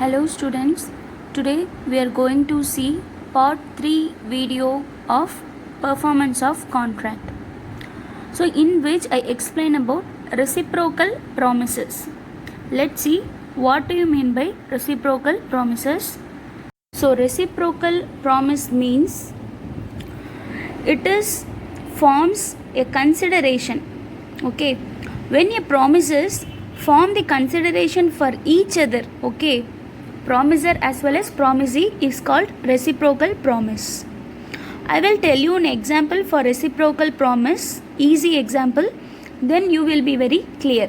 Hello students, today we are going to see part 3 video of performance of contract. So in which I explain about reciprocal promises. Let's see what do you mean by reciprocal promises. So reciprocal promise means it is forms a consideration. Okay, when a promises form the consideration for each other, okay, promiser as well as promisee is called reciprocal promise. I will tell you an example for reciprocal promise, easy example, then you will be very clear.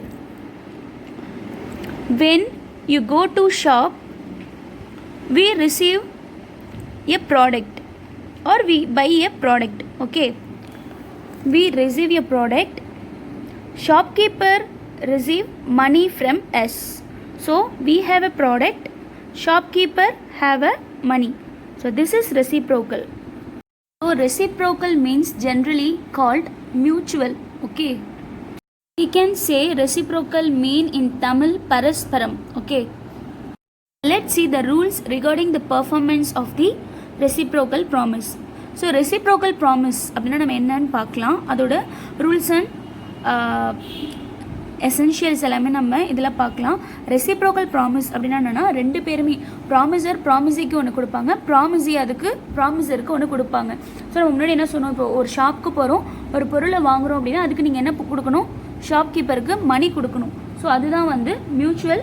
When you go to shop, we receive a product or we buy a product, okay, we receive a product, shopkeeper receive money from us, so we have a product, shopkeeper have a money, so this is reciprocal. So reciprocal means generally called mutual, okay. We can say reciprocal mean in Tamil parasparam, okay. Let's see the rules regarding the performance of the reciprocal promise. So reciprocal promise அப்படின்னா நம்ம என்னன்னு பார்க்கலாம், அதோட rules and essentials எல்லாமே நம்ம இதில் பார்க்கலாம். Reciprocal promise அப்படின்னா என்னென்னா ரெண்டு பேருமே ப்ராமிசர் ப்ராமிசிக்கு ஒன்று கொடுப்பாங்க, ப்ராமிசி அதுக்கு ப்ராமிசருக்கு ஒன்று கொடுப்பாங்க. ஸோ நம்ம முன்னாடி என்ன சொன்னோம், இப்போ ஒரு ஷாப்புக்கு போகிறோம், ஒரு பொருளை வாங்குகிறோம் அப்படின்னா அதுக்கு நீங்கள் என்ன கொடுக்கணும், ஷாப்கீப்பருக்கு மணி கொடுக்கணும். ஸோ அதுதான் வந்து மியூச்சுவல்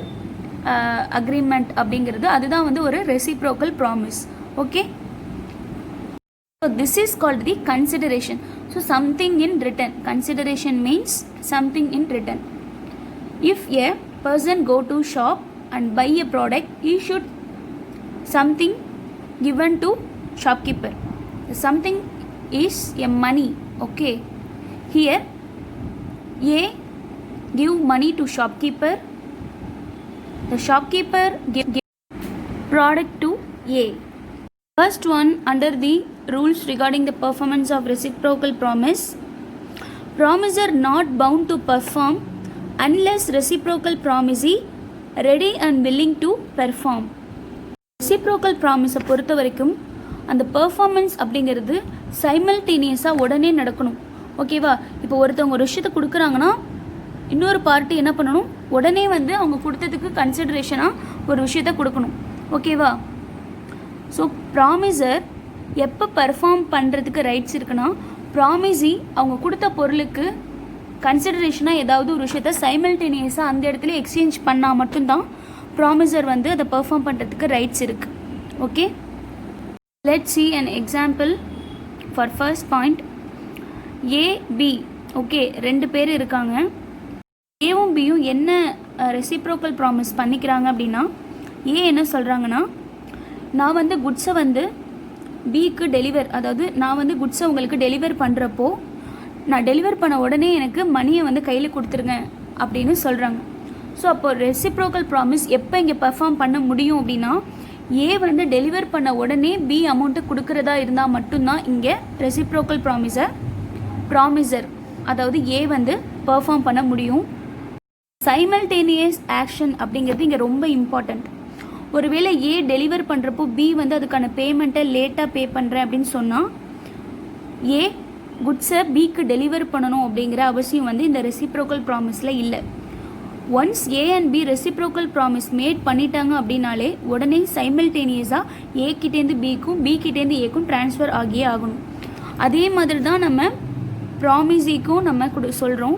அக்ரிமெண்ட் அப்படிங்கிறது, அதுதான் வந்து ஒரு reciprocal promise, okay. So this is called the consideration. So something in return. Consideration means something in return. If a person go to shop and buy a product, he should something given to shopkeeper. Something is a money, okay. Here A give money to shopkeeper. The shopkeeper give product to A. First one, under the rules regarding the performance of reciprocal promise, promiser not bound to perform unless reciprocal promisee ready and willing to perform. Reciprocal promise பொறுத்த வரைக்கும் அந்த performance அப்படிங்கிறது சைமல்டேனியஸாக உடனே நடக்கணும், ஓகேவா. இப்போ ஒருத்தவங்க ஒரு விஷயத்தை கொடுக்குறாங்கன்னா இன்னொரு பார்ட்டி என்ன பண்ணணும், உடனே வந்து அவங்க கொடுத்ததுக்கு கன்சிடரேஷனாக ஒரு விஷயத்தை கொடுக்கணும், ஓகேவா. ஸோ ப்ராமிசர் எப்போ பர்ஃபார்ம் பண்ணுறதுக்கு ரைட்ஸ் இருக்குன்னா, ப்ராமிசி அவங்க கொடுத்த பொருளுக்கு கன்சிடரேஷனாக ஏதாவது ஒரு விஷயத்த சைமல்டேனியஸாக அந்த இடத்துல எக்ஸ்சேஞ்ச் பண்ணால் மட்டும்தான் ப்ராமிசர் வந்து அதை பர்ஃபார்ம் பண்ணுறதுக்கு ரைட்ஸ் இருக்குது, okay. Let's see an example for first point. A B, okay, ரெண்டு பேர் இருக்காங்க. ஏவும் பியும் என்ன ரெசிப்ரோக்கல் ப்ராமிஸ் பண்ணிக்கிறாங்க அப்படின்னா, ஏ என்ன சொல்கிறாங்கன்னா, நான் வந்து குட்ஸை வந்து பிக்கு டெலிவர், அதாவது நான் வந்து குட்ஸை உங்களுக்கு டெலிவர் பண்ணுறப்போ நான் டெலிவர் பண்ண உடனே எனக்கு மணியை வந்து கையில் கொடுத்துருங்க அப்படின்னு சொல்கிறாங்க. ஸோ அப்போ ரெசிப்ரோக்கல் ப்ராமிஸ் எப்போ இங்கே பர்ஃபார்ம் பண்ண முடியும் அப்படின்னா, ஏ வந்து டெலிவர் பண்ண உடனே பி அமௌண்ட்டை கொடுக்குறதா இருந்தால் மட்டும்தான் இங்கே ரெசிப்ரோக்கல் ப்ராமிசர் அதாவது ஏ வந்து பர்ஃபார்ம் பண்ண முடியும். சைமல்டேனியஸ் ஆக்ஷன் அப்படிங்கிறது இங்கே ரொம்ப இம்பார்ட்டண்ட். ஒருவேளை ஏ டெலிவர் பண்ணுறப்போ பி வந்து அதுக்கான பேமெண்ட்டை லேட்டாக பே பண்ணுறேன் அப்படின்னு சொன்னால், ஏ குட்ஸை பிக்கு டெலிவர் பண்ணணும் அப்படிங்கிற அவசியம் வந்து இந்த ரெசிப்ரோக்கல் ப்ராமிஸில் இல்லை. Once A and B reciprocal promise made பண்ணிட்டாங்க அப்படின்னாலே உடனே சைமல்டேனியஸாக ஏ கிட்டேருந்து பிக்கும் பி கிட்டேருந்து ஏக்கும் ட்ரான்ஸ்ஃபர் ஆகியே ஆகணும். அதே மாதிரி தான் நம்ம ப்ராமிஸிக்கும் நம்ம சொல்கிறோம்.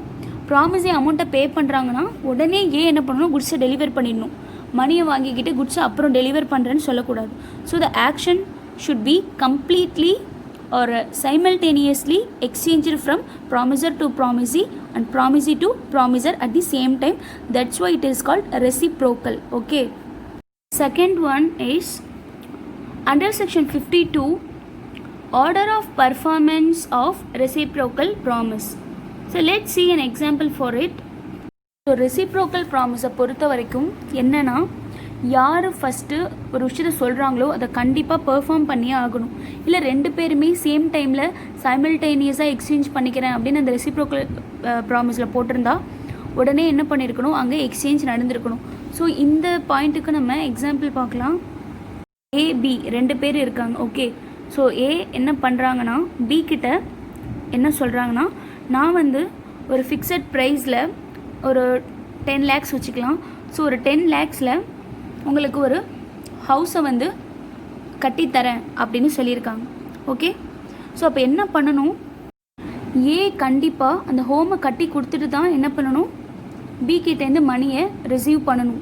ப்ராமிஸி அமௌண்ட்டை பே பண்ணுறாங்கன்னா உடனே ஏ என்ன பண்ணணும், குட்ஸை டெலிவர் பண்ணிடணும். மணியை வாங்கிக்கிட்டு குட்ஸை அப்புறம் டெலிவர் பண்ணுறேன்னு சொல்லக்கூடாது. So the action should be completely or simultaneously exchange from promisor to promisee and promisee to promisor at the same time. That's why it is called reciprocal, okay. Second one is under section 52 order of performance of reciprocal promise. So let's see an example for it. So reciprocal ப்ராமிஸை பொறுத்த வரைக்கும் என்னென்னா, யார் first ஒரு விஷயத்தை சொல்கிறாங்களோ அதை கண்டிப்பாக பெர்ஃபார்ம் பண்ணியே ஆகணும். இல்லை ரெண்டு பேருமே சேம் டைமில் சைமல்டேனியஸாக எக்ஸ்சேஞ்ச் பண்ணிக்கிறேன் அப்படின்னு அந்த ரெசிப்ரோக்கல் ப்ராமிஸில் போட்டிருந்தா உடனே என்ன பண்ணியிருக்கணும், அங்கே எக்ஸ்சேஞ்ச் நடந்திருக்கணும். ஸோ இந்த பாயிண்ட்டுக்கு நம்ம எக்ஸாம்பிள் பார்க்கலாம். ஏ பி 2 பேர் இருக்காங்க. ஓகே, ஸோ ஏ என்ன பண்ணுறாங்கன்னா பி கிட்ட என்ன சொல்கிறாங்கன்னா, நான் வந்து ஒரு ஃபிக்ஸட் ப்ரைஸில் ஒரு 10 lakhs வச்சுக்கலாம். ஸோ ஒரு 10 lakhsல உங்களுக்கு ஒரு ஹவுஸை வந்து கட்டித்தரேன் அப்படின்னு சொல்லியிருக்காங்க. ஓகே, ஸோ அப்போ என்ன பண்ணணும், ஏ கண்டிப்பாக அந்த ஹோமை கட்டி கொடுத்துட்டு தான் என்ன பண்ணணும், பி கிட்டேருந்து மணியை ரிசீவ் பண்ணணும்.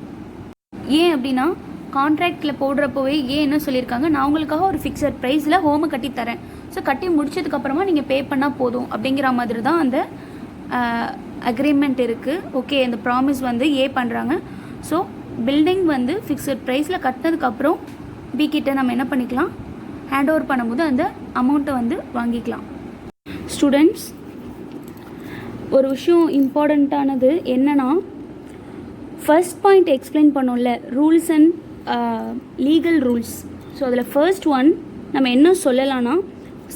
ஏன் அப்படின்னா கான்ட்ராக்டில் போடுறப்போவே ஏன் என்ன சொல்லியிருக்காங்க, நான் உங்களுக்காக ஒரு ஃபிக்ஸட் ப்ரைஸில் ஹோமை கட்டித்தரேன், ஸோ கட்டி முடிச்சதுக்கப்புறமா நீங்கள் பே பண்ணால் போதும் அப்படிங்கிற மாதிரி தான் அந்த அக்ரிமெண்ட் இருக்குது. ஓகே, இந்த ப்ராமிஸ் வந்து ஏ பண்ணுறாங்க. ஸோ பில்டிங் வந்து ஃபிக்ஸட் ப்ரைஸில் கட்டினதுக்கப்புறம் பி கிட்ட நம்ம என்ன பண்ணிக்கலாம், ஹேண்ட் ஓவர் பண்ணும்போது அந்த அமௌண்ட்டை வந்து வாங்கிக்கலாம். ஸ்டூடெண்ட்ஸ், ஒரு விஷயம் இம்பார்ட்டண்ட்டானது என்னென்னா, ஃபர்ஸ்ட் பாயிண்ட் எக்ஸ்பிளைன் பண்ணோம்ல, rules and legal rules. So அதில் ஃபர்ஸ்ட் ஒன் நம்ம என்ன சொல்லலாம்னா,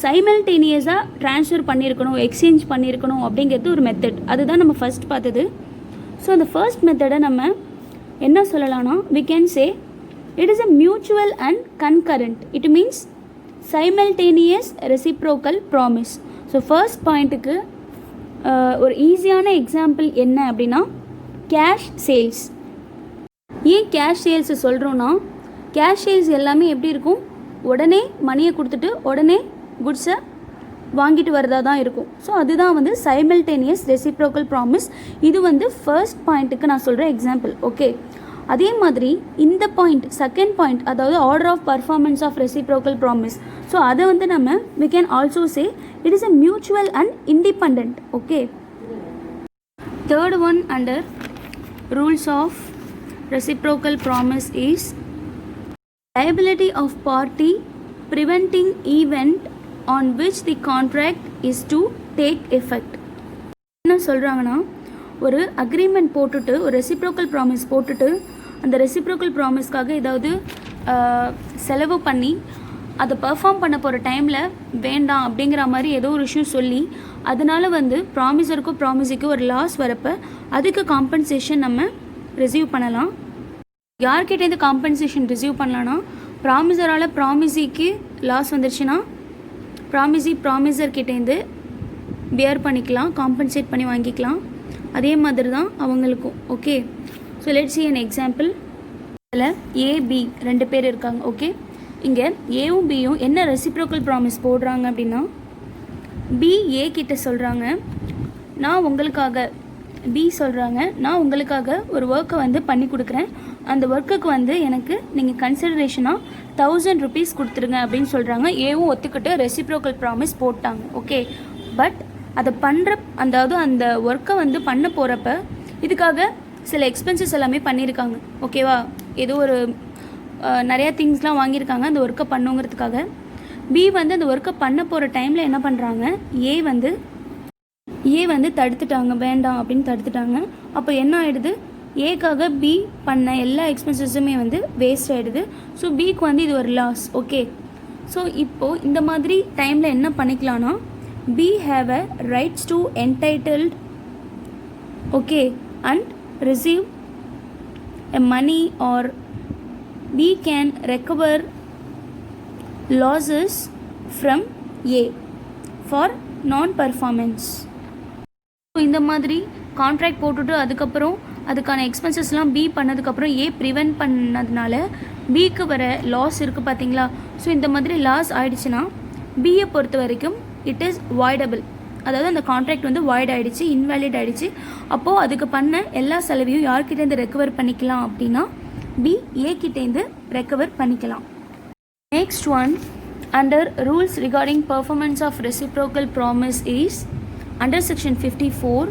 சைமல்டேனியஸாக ட்ரான்ஸ்ஃபர் பண்ணியிருக்கணும், எக்ஸ்சேஞ்ச் பண்ணியிருக்கணும் அப்படிங்கிறது ஒரு மெத்தட். அதுதான் நம்ம ஃபர்ஸ்ட் பார்த்தது. ஸோ அந்த ஃபர்ஸ்ட் மெத்தடை நம்ம என்ன சொல்லலாம்னா, we can say it is a mutual and concurrent. It means simultaneous reciprocal promise. So first பாயிண்ட்டுக்கு ஒரு ஈஸியான எக்ஸாம்பிள் என்ன அப்படின்னா கேஷ் சேல்ஸ். ஏன் கேஷ் சேல்ஸை சொல்கிறோன்னா, கேஷ் சேல்ஸ் எல்லாமே எப்படி இருக்கும், உடனே மணியை கொடுத்துட்டு உடனே குட்ஸை வாங்கிட்டு வரதா தான் இருக்கும். ஸோ அதுதான் வந்து சைமல்டேனியஸ் ரெசிப்ரோக்கல் ப்ராமிஸ். இது வந்து ஃபர்ஸ்ட் பாயிண்ட்டுக்கு நான் சொல்கிற எக்ஸாம்பிள். ஓகே, அதே மாதிரி இந்த பாயிண்ட் செகண்ட் பாயிண்ட், அதாவது order of performance of reciprocal promise. So அதை வந்து நம்ம we can also say it is a mutual and independent. Okay, third one under rules of reciprocal promise is liability of party preventing event on which the contract is to take effect. என்ன சொல்கிறாங்கன்னா, ஒரு agreement போட்டுட்டு ஒரு reciprocal promise போட்டுட்டு அந்த reciprocal ப்ராமிஸ்க்காக ஏதாவது செலவு பண்ணி அதை பர்ஃபார்ம் பண்ண போகிற டைமில் வேண்டாம் அப்படிங்கிற மாதிரி ஏதோ ஒரு விஷயம் சொல்லி அதனால வந்து ப்ராமிசருக்கும் ப்ராமிஸிக்கும் ஒரு லாஸ் வரப்போ அதுக்கு காம்பன்சேஷன் நம்ம ரிசீவ் பண்ணலாம். யார்கிட்டேருந்து காம்பன்சேஷன் ரிசீவ் பண்ணலான்னா, ப்ராமிசரால் ப்ராமிஸிக்கு லாஸ் வந்துருச்சுன்னா ப்ராமிசர்கிட்டேருந்து பியர் பண்ணிக்கலாம், காம்பன்சேட் பண்ணி வாங்கிக்கலாம். அதே மாதிரி தான் அவங்களுக்கும். Okay, so let's see an example. இதில் ஏபி 2 பேர் இருக்காங்க. ஓகே, இங்கே ஏவும் பியும் என்ன ரெசிப்ரோக்கல் ப்ராமிஸ் போடுறாங்க அப்படின்னா, பி ஏ கிட்ட சொல்கிறாங்க, நான் உங்களுக்காக ஒரு ஒர்க்கை வந்து பண்ணி கொடுக்குறேன், அந்த ஒர்க்குக்கு வந்து எனக்கு நீங்கள் கன்சிடரேஷனாக 1000 rupees கொடுத்துருங்க அப்படின்னு சொல்கிறாங்க. ஏவும் ஒத்துக்கிட்டு ரெசிப்ரோக்கல் ப்ராமிஸ் போட்டாங்க. ஓகே, பட் அதை அதாவது அந்த ஒர்க்கை வந்து பண்ண போகிறப்ப இதுக்காக சில எக்ஸ்பென்சஸ் எல்லாமே பண்ணியிருக்காங்க. ஓகேவா, ஏதோ ஒரு நிறையா திங்ஸ்லாம் வாங்கியிருக்காங்க அந்த ஒர்க்கை பண்ணுங்கிறதுக்காக. பி வந்து அந்த ஒர்க்கை பண்ண போகிற டைமில் என்ன பண்ணுறாங்க, ஏ வந்து தடுத்துட்டாங்க, வேண்டாம் அப்படின்னு தடுத்துட்டாங்க. அப்போ என்ன ஆகிடுது, ஏக்காக பி பண்ண எல்லா எக்ஸ்பென்சஸுமே வந்து வேஸ்ட் ஆகிடுது. ஸோ பிக்கு வந்து இது ஒரு லாஸ். ஓகே, ஸோ இப்போது இந்த மாதிரி டைமில் என்ன பண்ணிக்கலாம்னா, B have a rights to entitled, okay, and receive a money, or B can recover losses from A for non-performance. So இந்த மாதிரி கான்ட்ராக்ட் போட்டுட்டு அதுக்கப்புறம் அதுக்கான எக்ஸ்பென்சஸ்லாம் பி பண்ணதுக்கப்புறம் ஏ ப்ரிவென்ட் பண்ணதுனால பிக்கு வர லாஸ் இருக்குது பார்த்தீங்களா. ஸோ இந்த மாதிரி லாஸ் ஆயிடுச்சுன்னா பியை பொறுத்த வரைக்கும் இட் இஸ் வாய்டபிள். அதாவது அந்த கான்ட்ராக்ட் வந்து வாய்ட் ஆகிடுச்சு, இன்வேலிட் ஆகிடுச்சு. அப்போது அதுக்கு பண்ண எல்லா செலவையும் யார்கிட்டேருந்து ரெக்கவர் பண்ணிக்கலாம் அப்படின்னா பி ஏ கிட்டேருந்து ரெக்கவர் பண்ணிக்கலாம். Next one under rules regarding performance of reciprocal promise is under section 54,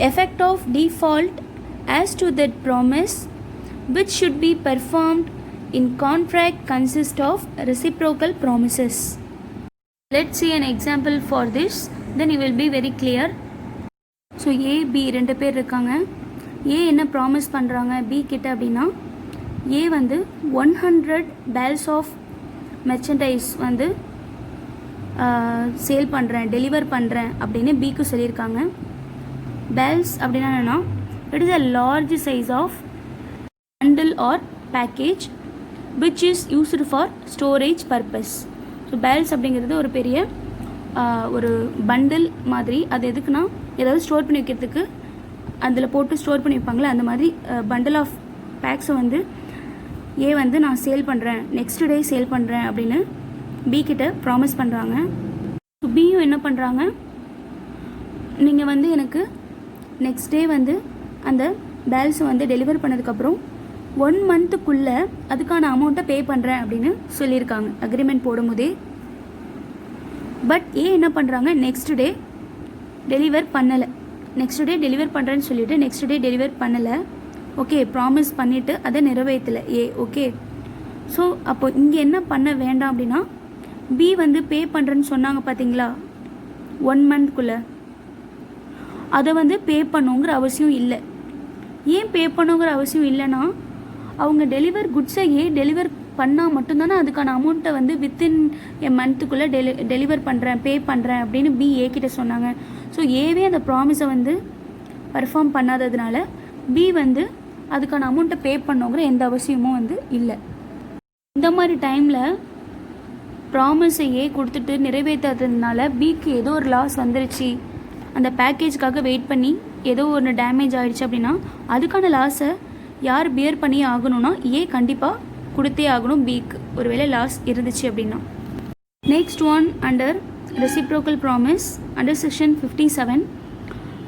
effect of default as to that promise which should be performed in contract consists of reciprocal promises. Let's see an example for this, then you will be very clear. So A B 2 பேர் இருக்காங்க. A என்ன promise பண்ணுறாங்க B கிட்ட அப்படின்னா, A வந்து 100 bales of merchandise வந்து sale பண்ணுறேன், deliver பண்ணுறேன் அப்படின்னு பிக்கு சொல்லியிருக்காங்க. பேல்ஸ் அப்படின்னா என்னென்னா, it is a large size of bundle or package which is used for storage purpose. So bales அப்படிங்கிறது ஒரு பெரிய ஒரு பண்டில் மாதிரி. அது எதுக்குன்னா ஏதாவது ஸ்டோர் பண்ணி வைக்கிறதுக்கு அதில் போட்டு ஸ்டோர் பண்ணி வைப்பாங்களே, அந்த மாதிரி பண்டில் ஆஃப் பேக்ஸை வந்து ஏ வந்து நான் சேல் பண்ணுறேன், நெக்ஸ்ட் டே சேல் பண்ணுறேன் அப்படின்னு பி கிட்ட ப்ராமிஸ் பண்ணுறாங்க. ஸோ பியும் என்ன பண்ணுறாங்க, நீங்கள் வந்து எனக்கு நெக்ஸ்ட் டே வந்து அந்த பேல்ஸை வந்து டெலிவர் பண்ணதுக்கப்புறம் 1 மந்த்துக்குள்ளே அதுக்கான அமௌண்ட்டை பே பண்ணுறேன் அப்படின்னு சொல்லியிருக்காங்க அக்ரிமெண்ட் போடும்போதே. பட் ஏ என்ன பண்ணுறாங்க, நெக்ஸ்ட் டே டெலிவர் பண்ணலை. நெக்ஸ்ட் டே டெலிவர் பண்ணுறேன்னு சொல்லிவிட்டு நெக்ஸ்ட் டே டெலிவர் பண்ணலை. ஓகே, ப்ராமிஸ் பண்ணிவிட்டு அதை நிறைவேற்றலை ஏ. ஓகே, ஸோ அப்போ இங்கே என்ன பண்ண வேண்டாம் அப்படின்னா, பி வந்து பே பண்ணுறேன்னு சொன்னாங்க பார்த்தீங்களா 1 மந்த்க்குள்ளே, அதை வந்து பே பண்ணுங்கிற அவசியம் இல்லை. ஏன் பே பண்ணுங்கிற அவசியம் இல்லைன்னா, அவங்க குட்ஸை டெலிவர் பண்ணால் மட்டும்தானே அதுக்கான அமௌண்ட்டை வந்து வித்தின் எ மந்த்துக்குள்ளே டெலிவர் பண்ணுறேன், பே பண்ணுறேன் அப்படின்னு பி ஏ கிட்ட சொன்னாங்க. ஸோ ஏவே அந்த ப்ராமிஸை வந்து பர்ஃபார்ம் பண்ணாததுனால பி வந்து அதுக்கான அமௌண்ட்டை பே பண்ணுங்கிற எந்த அவசியமும் வந்து இல்லை. இந்த மாதிரி டைமில் ப்ராமிஸை ஏ கொடுத்துட்டு நிறைவேற்றாததுனால பிக்கு ஏதோ ஒரு லாஸ் வந்துருச்சு, அந்த பேக்கேஜ்க்காக வெயிட் பண்ணி ஏதோ ஒன்று டேமேஜ் ஆகிடுச்சு அப்படின்னா அதுக்கான லாஸை யார் பியர் பண்ணி ஆகணும்னா ஏ கண்டிப்பாக கொடுத்தே ஆகணும் பிக்கு, ஒருவேளை லாஸ் இருந்துச்சு அப்படின்னா. Next one under reciprocal promise under section 57,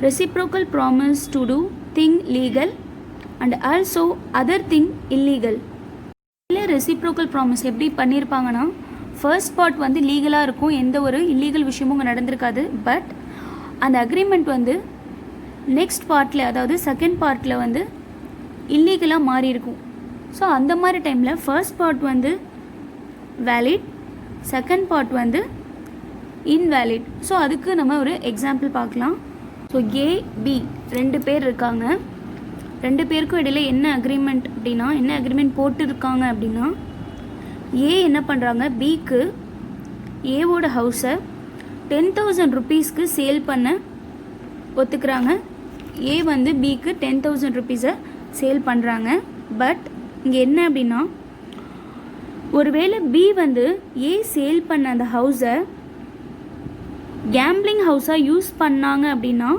reciprocal promise to do thing legal and also other thing illegal. இல்லை, ரெசிப்ரோக்கல் ப்ராமிஸ் எப்படி பண்ணியிருப்பாங்கன்னா, ஃபர்ஸ்ட் பார்ட் வந்து லீகலாக இருக்கும், எந்த ஒரு இல்லீகல் விஷயமும் அங்கே நடந்திருக்காது. பட் அந்த அக்ரிமெண்ட் வந்து நெக்ஸ்ட் பார்ட்டில், அதாவது செகண்ட் பார்ட்டில் வந்து இல்லீகலாக மாறி இருக்கும். ஸோ அந்த மாதிரி டைமில் ஃபர்ஸ்ட் பார்ட் வந்து வேலிட், செகண்ட் பார்ட் வந்து இன்வேலிட். ஸோ அதுக்கு நம்ம ஒரு எக்ஸாம்பிள் பார்க்கலாம். ஸோ ஏ பி 2 பேர் இருக்காங்க. 2 பேருக்கும் இடையில என்ன அக்ரிமெண்ட் அப்படின்னா, என்ன அக்ரிமெண்ட் போட்டுருக்காங்க அப்படின்னா, ஏ என்ன பண்ணுறாங்க, பிக்கு ஏவோட ஹவுஸை 10,000 ருபீஸ்க்கு சேல் பண்ண ஒத்துக்கிறாங்க. ஏ வந்து பிக்கு 10,000 ருபீஸை சேல் பண்ணுறாங்க. பட் இங்கே என்ன அப்படின்னா, ஒருவேளை பி வந்து ஏ சேல் பண்ண அந்த ஹவுஸை கேம்பிளிங் ஹவுஸாக யூஸ் பண்ணாங்க அப்படின்னா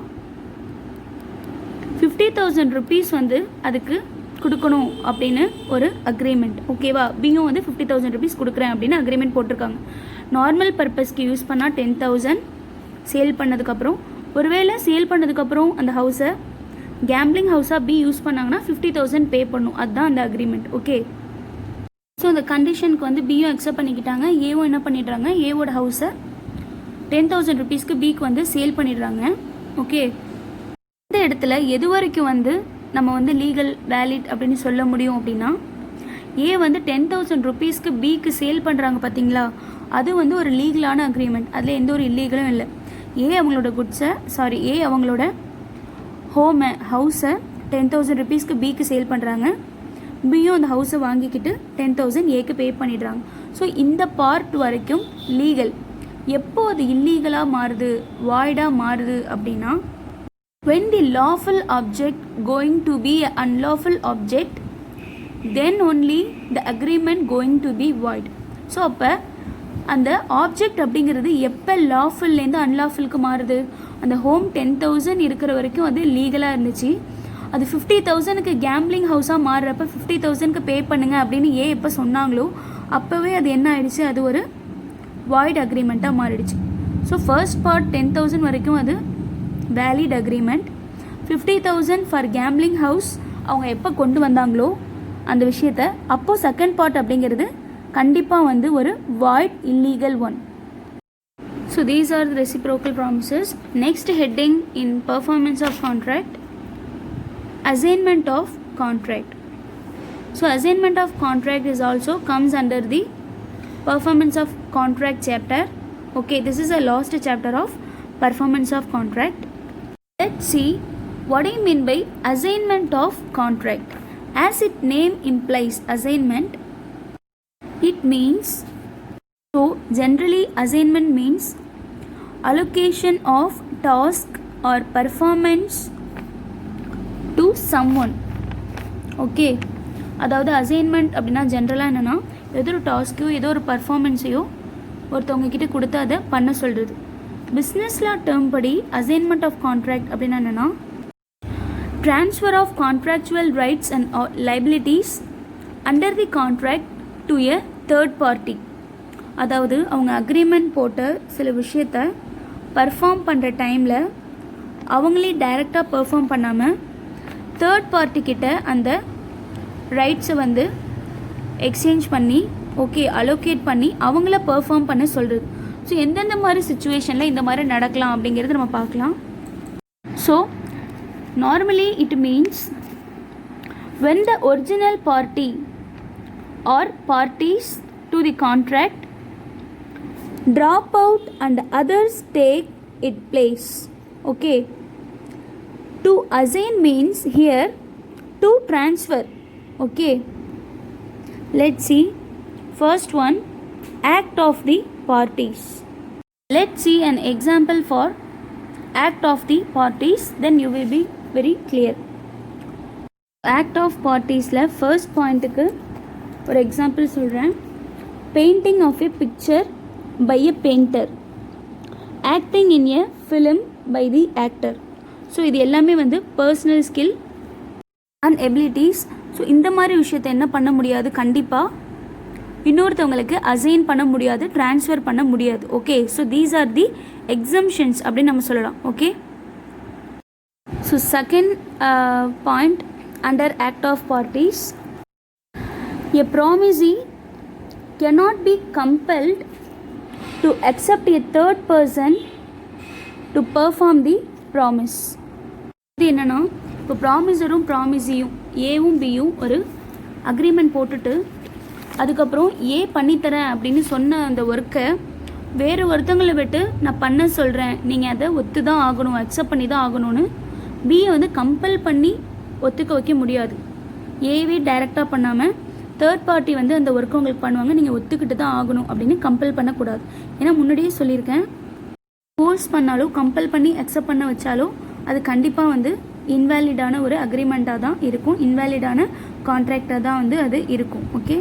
50,000 ருபீஸ் வந்து அதுக்கு கொடுக்கணும் அப்படின்னு ஒரு அக்ரிமெண்ட். ஓகேவா, பியும் வந்து 50,000 ருபீஸ் கொடுக்குறேன் அப்படின்னு அக்ரிமெண்ட் போட்டிருக்காங்க. நார்மல் பர்பஸ்க்கு யூஸ் பண்ணால் 10,000 சேல் பண்ணதுக்கப்புறம், ஒருவேளை சேல் பண்ணதுக்கப்புறம் அந்த ஹவுஸை கேம்பிளிங் ஹவுஸாக பி யூஸ் பண்ணாங்கன்னா 50,000 பே பண்ணும். அதுதான் அந்த அக்ரிமெண்ட். ஓகே, ஸோ அந்த கண்டிஷனுக்கு வந்து பியும் அக்செப்ட் பண்ணிக்கிட்டாங்க. ஏவும் என்ன பண்ணிடுறாங்க, ஏவோட ஹவுஸை 10,000 ருபீஸ்க்கு பிக்கு வந்து சேல் பண்ணிடுறாங்க. ஓகே, இந்த இடத்துல எது வரைக்கும் வந்து நம்ம வந்து லீகல் வேலிட் அப்படின்னு சொல்ல முடியும் அப்படின்னா, ஏ வந்து 10,000 ருபீஸ்க்கு பிக்கு சேல் பண்ணுறாங்க பார்த்தீங்களா, அது வந்து ஒரு லீகலான அக்ரிமெண்ட், அதில் எந்த ஒரு இல்லீகலும் இல்லை. ஏ அவங்களோட ஹவுஸை 10,000 ருபீஸ்க்கு பிக்கு சேல் பண்ணுறாங்க. பியும் அந்த ஹவுஸை வாங்கிக்கிட்டு 10,000 ஏக்கு பே பண்ணிடுறாங்க. ஸோ இந்த பார்ட் வரைக்கும் லீகல். எப்போ அது இல்லீகலாக மாறுது, வாய்டாக மாறுது அப்படின்னா, when the lawful object going to be an unlawful object, then only the agreement going to be void. So அப்போ அந்த ஆப்ஜெக்ட் அப்படிங்கிறது எப்போ லாஃபுல்லேருந்து அன்லாஃபுல்க்கு மாறுது, அந்த ஹோம் 10,000 இருக்கிற வரைக்கும் அது லீகலாக இருந்துச்சு. அது 50,000க்கு கேம்பிளிங் ஹவுஸாக மாறுறப்ப 50,000க்கு பே பண்ணுங்க அப்படின்னு எப்போ சொன்னாங்களோ அப்போவே அது என்ன ஆயிடுச்சு, அது ஒரு வாய்ட் அக்ரிமெண்ட்டாக மாறிடுச்சு. ஸோ ஃபர்ஸ்ட் பார்ட் 10,000 வரைக்கும் அது valid agreement. 50,000 for gambling house அவங்க எப்போ கொண்டு வந்தாங்களோ அந்த விஷயத்தை, அப்போது செகண்ட் பார்ட் அப்படிங்கிறது கண்டிப்பாக வந்து ஒரு void illegal one. So these are the reciprocal promises. Next heading in performance of contract, assignment of contract. So assignment of contract is also comes under the performance of contract chapter. Okay, this is a last chapter of performance of contract. Let's see what do you mean by assignment of contract. As its name implies, assignment, it means, so generally assignment means allocation of task or performance to someone. Okay, அதாவது assignment அப்படின்னா ஜென்ரலாக என்னென்னா ஏதோ ஒரு டாஸ்க்கையோ ஏதோ ஒரு பர்ஃபார்மன்ஸையோ ஒருத்தவங்க கிட்ட கொடுத்து அதை பண்ண சொல்கிறது. பிஸ்னஸ் லா டேர்ம் படி அசைன்மெண்ட் ஆஃப் கான்ட்ராக்ட் அப்படின்னா என்னென்னா transfer of contractual rights and liabilities under the contract to a third party. அதாவது அவங்க அக்ரிமெண்ட் போட்ட சில விஷயத்த பர்ஃபார்ம் பண்ணுற டைமில் அவங்களே டைரெக்டாக பெர்ஃபார்ம் பண்ணாமல் தேர்ட் பார்ட்டிக்கிட்ட அந்த ரைட்ஸை வந்து எக்ஸ்சேஞ்ச் பண்ணி அலோகேட் பண்ணி அவங்கள பெர்ஃபார்ம் பண்ண சொல்கிறது. ஸோ எந்தெந்த மாதிரி சுச்சுவேஷனில் இந்த மாதிரி நடக்கலாம் அப்படிங்கிறது நம்ம பார்க்கலாம். So normally it means when the original party or parties to the contract drop out and others take its place. Okay, to assign means here to transfer. Okay, let's see first one, act of the parties. Let's see an example for act of the parties, then you will be very clear. Act of parties-ல first point-க்கு ஒரு example சொல்கிறேன். Painting of a picture by a painter, acting in a film by the actor. So இது எல்லாமே வந்து personal skill and abilities. So இந்த மாதிரி விஷயத்தை என்ன பண்ண முடியாது, கண்டிப்பாக இன்னொருத்தவங்களுக்கு அசைன் பண்ண முடியாது, ட்ரான்ஸ்ஃபர் பண்ண முடியாது. Okay, so these R the exemptions அப்படின்னு நம்ம சொல்லலாம். Okay, so second point under act of parties, a promisee cannot be compelled to accept a third person to perform the promise. இது என்னன்னா, இப்போ ப்ராமிசரும் ப்ராமிஸியும் ஏவும் பியும் ஒரு அக்ரிமெண்ட் போட்டுட்டு அதுக்கப்புறம் ஏ பண்ணித்தரேன் அப்படின்னு சொன்ன அந்த ஒர்க்கை வேறு ஒருத்தங்களை விட்டு நான் பண்ண சொல்கிறேன், நீங்கள் அதை ஒத்து தான் ஆகணும், அக்செப்ட் பண்ணி தான் ஆகணும்னு பியை வந்து கம்பல் பண்ணி ஒத்துக்க வைக்க முடியாது. ஏவே டைரெக்டாக பண்ணாமல் தேர்ட் பார்ட்டி வந்து அந்த ஒர்க்கை உங்களுக்கு பண்ணுவாங்க, நீங்கள் ஒத்துக்கிட்டு தான் ஆகணும் அப்படின்னு கம்பல் பண்ணக்கூடாது. ஏன்னா முன்னாடியே சொல்லியிருக்கேன், ஃபோர்ஸ் பண்ணாலும் கம்பல் பண்ணி அக்செப்ட் பண்ண வச்சாலும் அது கண்டிப்பாக வந்து இன்வேலிடான ஒரு அக்ரிமெண்ட்டாக தான் இருக்கும், இன்வேலிடான கான்ட்ராக்டாக தான் வந்து அது இருக்கும். Okay,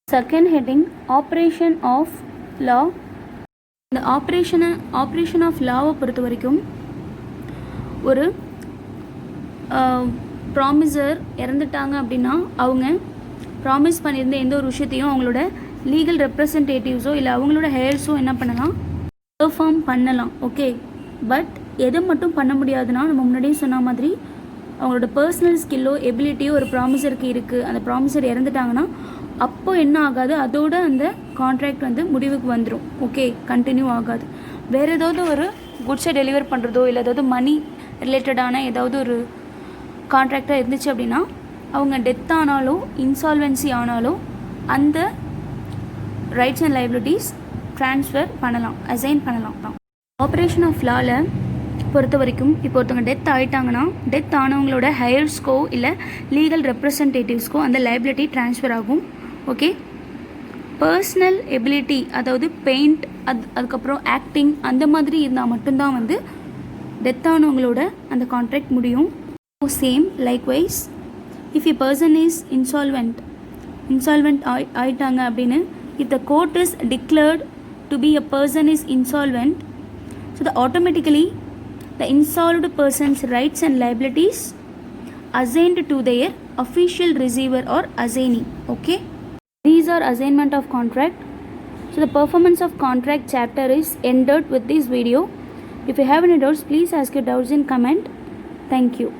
second heading operation of law. இந்த ஆப்ரேஷன் ஆஃப் லாவை பொறுத்த வரைக்கும் ஒரு ப்ராமிசர் இறந்துட்டாங்க அப்படின்னா அவங்க ப்ராமிஸ் பண்ணியிருந்த எந்த ஒரு விஷயத்தையும் அவங்களோட லீகல் ரெப்ரசன்டேட்டிவ்ஸோ இல்லை அவங்களோட ஹேர்ஸோ என்ன பண்ணலாம், பெர்ஃபார்ம் பண்ணலாம். ஓகே, பட் எதை மட்டும் பண்ண முடியாதுன்னா நம்ம முன்னாடியே சொன்ன மாதிரி அவங்களோட பர்சனல் ஸ்கில்லோ எபிலிட்டியோ ஒரு ப்ராமிசருக்கு இருக்குது, அந்த ப்ராமிசர் இறந்துட்டாங்கன்னா அப்போ என்ன ஆகாது, அதோட அந்த கான்ட்ராக்ட் வந்து முடிவுக்கு வந்துடும். ஓகே, கண்டினியூ ஆகாது. வேறு ஏதாவது ஒரு குட்ஸை டெலிவர் பண்ணுறதோ இல்லை ஏதாவது மணி ரிலேட்டடான ஏதாவது ஒரு கான்ட்ராக்டாக இருந்துச்சு அப்படின்னா அவங்க டெத் ஆனாலோ இன்சால்வென்சி ஆனாலோ அந்த ரைட்ஸ் அண்ட் லைபிலிட்டிஸ் ட்ரான்ஸ்ஃபர் பண்ணலாம், அசைன் பண்ணலாம் தான். ஆப்ரேஷன் ஆஃப் லாவில் பொறுத்த வரைக்கும் இப்போ ஒருத்தவங்க டெத் ஆகிட்டாங்கன்னா டெத் ஆனவங்களோட ஹையர்ஸ்க்கோ இல்லை லீகல் ரெப்ரசன்டேட்டிவ்ஸ்க்கோ அந்த லைபிலிட்டி ட்ரான்ஸ்ஃபர் ஆகும். ஓகே, பர்சனல் எபிலிட்டி அதாவது பெயிண்ட் அதுக்கப்புறம் ஆக்டிங் அந்த மாதிரி இருந்தால் மட்டும்தான் வந்து டெத் ஆனவங்களோட அந்த கான்ட்ராக்ட் முடியும். Same likewise, if a person is insolvent ஆயிட்டாங்க அப்படின்னு if the court is declared to be a person is insolvent, so the automatically the insolved person's rights and liabilities assigned to their official receiver or assignee. Okay, these are assignment of contract. So the performance of contract chapter is ended with this video. If you have any doubts, please ask your doubts in comment. Thank you.